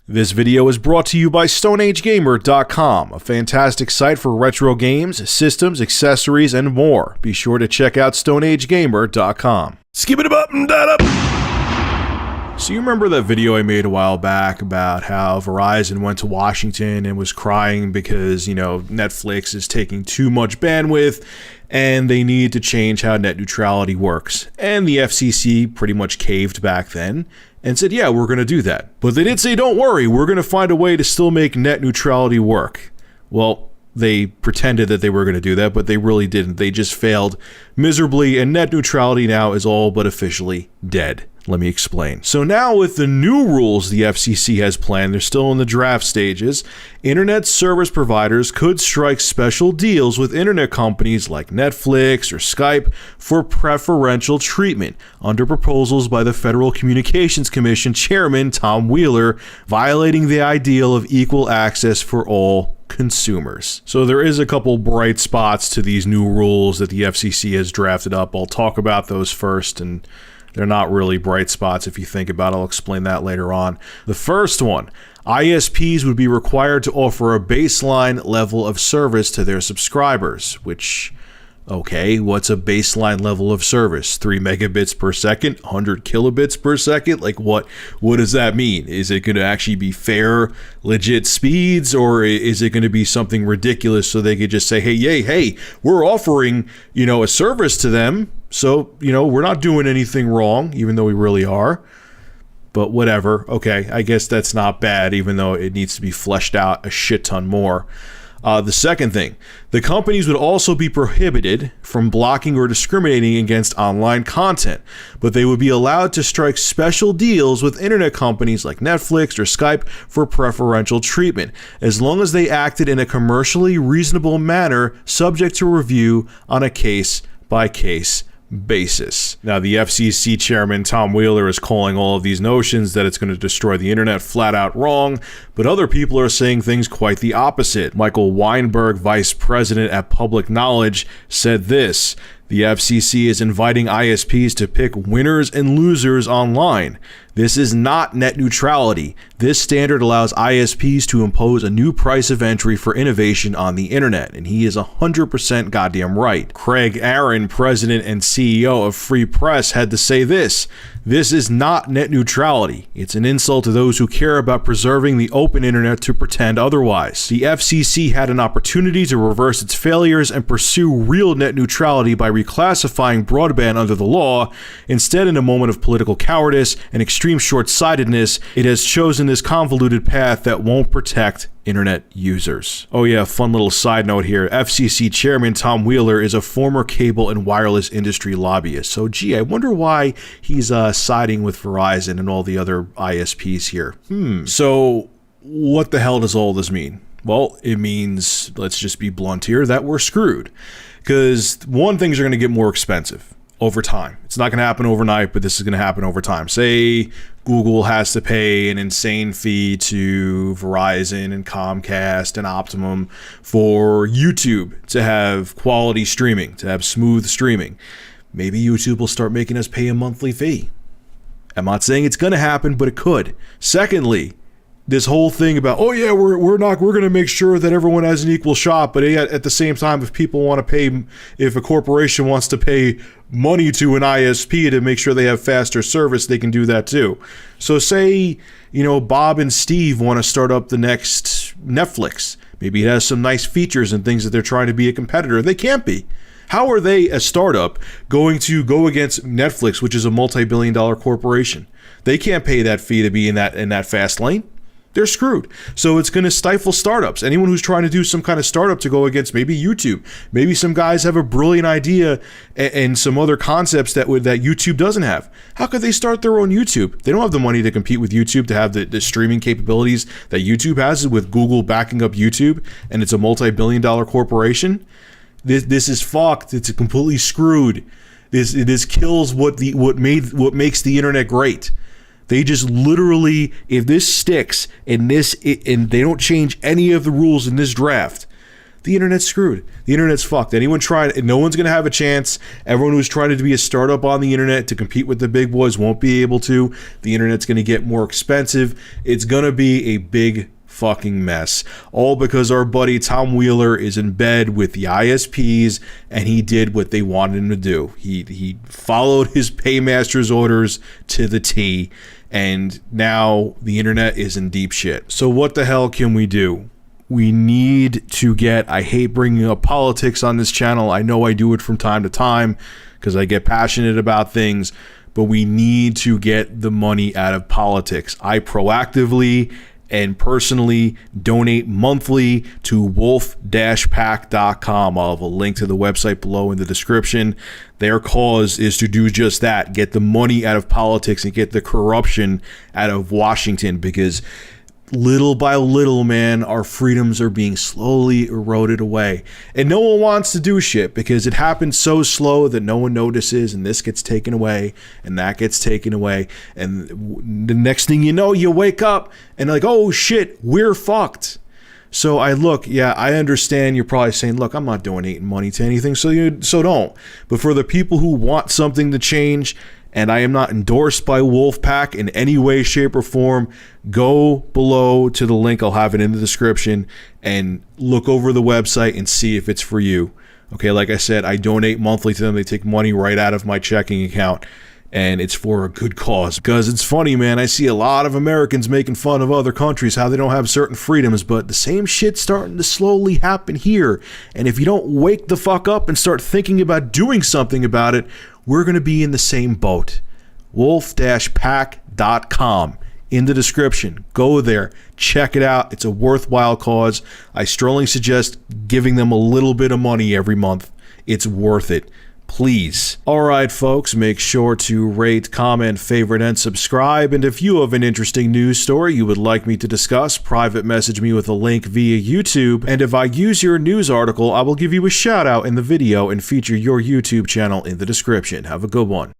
This video is brought to you by StoneAgeGamer.com, a fantastic site for retro games, systems, accessories, and more. Be sure to check out StoneAgeGamer.com. Skip it up and that up! So you remember that video I made a while back about how Verizon went to Washington and was crying because, Netflix is taking too much bandwidth and they need to change how net neutrality works. And the FCC pretty much caved back then and said, yeah, we're going to do that. But they did say, don't worry, we're going to find a way to still make net neutrality work. Well, they pretended that they were going to do that, but they really didn't. They just failed miserably, and net neutrality now is all but officially dead. Let me explain. So now with the new rules the FCC has planned, they're still in the draft stages, internet service providers could strike special deals with internet companies like Netflix or Skype for preferential treatment under proposals by the Federal Communications Commission Chairman Tom Wheeler, violating the ideal of equal access for all consumers. So there is a couple bright spots to these new rules that the FCC has drafted up. I'll talk about those first, and they're not really bright spots if you think about it. I'll explain that later on. The first one, ISPs would be required to offer a baseline level of service to their subscribers, which, okay, what's a baseline level of service? 3 megabits per second, 100 kilobits per second? Like what does that mean? Is it going to actually be fair, legit speeds, or is it going to be something ridiculous so they could just say, hey, we're offering, a service to them, so, we're not doing anything wrong, even though we really are. But whatever. Okay, I guess that's not bad, even though it needs to be fleshed out a shit ton more. The second thing, the companies would also be prohibited from blocking or discriminating against online content, but they would be allowed to strike special deals with internet companies like Netflix or Skype for preferential treatment, as long as they acted in a commercially reasonable manner, subject to review on a case-by-case basis. Now, the FCC chairman, Tom Wheeler, is calling all of these notions that it's going to destroy the internet flat out wrong, but other people are saying things quite the opposite. Michael Weinberg, vice president at Public Knowledge, said this: the FCC is inviting ISPs to pick winners and losers online. This is not net neutrality. This standard allows ISPs to impose a new price of entry for innovation on the internet, and he is 100% goddamn right. Craig Aaron, president and CEO of Free Press, had to say this: this is not net neutrality. It's an insult to those who care about preserving the open internet to pretend otherwise. The FCC had an opportunity to reverse its failures and pursue real net neutrality by reclassifying broadband under the law. Instead, in a moment of political cowardice and extreme short-sightedness, it has chosen this convoluted path that won't protect internet users. Oh yeah, fun little side note here. FCC Chairman Tom Wheeler is a former cable and wireless industry lobbyist. So I wonder why he's siding with Verizon and all the other ISPs here. So what the hell does all this mean? Well, it means, let's just be blunt here, that we're screwed. Because one, things are going to get more expensive over time. It's not going to happen overnight, but this is going to happen over time. Say Google has to pay an insane fee to Verizon and Comcast and Optimum for YouTube to have quality streaming, to have smooth streaming. Maybe YouTube will start making us pay a monthly fee. I'm not saying it's going to happen, but it could. Secondly, this whole thing about, we're going to make sure that everyone has an equal shot, but at the same time, if a corporation wants to pay money to an ISP to make sure they have faster service, they can do that too. So say, Bob and Steve want to start up the next Netflix. Maybe it has some nice features and things that they're trying to be a competitor. They can't be. How are they, a startup, going to go against Netflix, which is a multi-billion-dollar corporation? They can't pay that fee to be in that fast lane. They're screwed. So it's going to stifle startups. Anyone who's trying to do some kind of startup to go against maybe YouTube. Maybe some guys have a brilliant idea and some other concepts that YouTube doesn't have. How could they start their own YouTube? They don't have the money to compete with YouTube, to have the streaming capabilities that YouTube has, with Google backing up YouTube, and it's a multi-billion-dollar corporation. This is fucked. It's completely screwed. This kills what makes the internet great. They just literally, if this sticks and they don't change any of the rules in this draft, the internet's screwed. The internet's fucked. Anyone trying, no one's going to have a chance. Everyone who's trying to be a startup on the internet to compete with the big boys won't be able to. The internet's going to get more expensive. It's going to be a big fucking mess, all because our buddy Tom Wheeler is in bed with the ISPs, and he did what they wanted him to do. He followed his paymaster's orders to the T, and now the internet is in deep shit. So what the hell can we do? We need to get, I hate bringing up politics on this channel, I know I do it from time to time because I get passionate about things, but we need to get the money out of politics. I proactively and personally donate monthly to wolf-pack.com. I'll have a link to the website below in the description. Their cause is to do just that, get the money out of politics and get the corruption out of Washington, because little by little, man, our freedoms are being slowly eroded away. And no one wants to do shit because it happens so slow that no one notices, and this gets taken away and that gets taken away. And the next thing you know, you wake up and like, oh shit, we're fucked. So I understand you're probably saying, look, I'm not donating money to anything, so don't. But for the people who want something to change, and I am not endorsed by Wolfpack in any way, shape, or form, go below to the link. I'll have it in the description, and look over the website and see if it's for you. Okay, like I said, I donate monthly to them. They take money right out of my checking account, and it's for a good cause. Because it's funny, man, I see a lot of Americans making fun of other countries, how they don't have certain freedoms, but the same shit's starting to slowly happen here. And if you don't wake the fuck up and start thinking about doing something about it, we're going to be in the same boat. wolf-pack.com in the description. Go there, check it out. It's a worthwhile cause. I strongly suggest giving them a little bit of money every month. It's worth it. Please. Alright folks, make sure to rate, comment, favorite, and subscribe. And if you have an interesting news story you would like me to discuss, private message me with a link via YouTube. And if I use your news article, I will give you a shout out in the video and feature your YouTube channel in the description. Have a good one.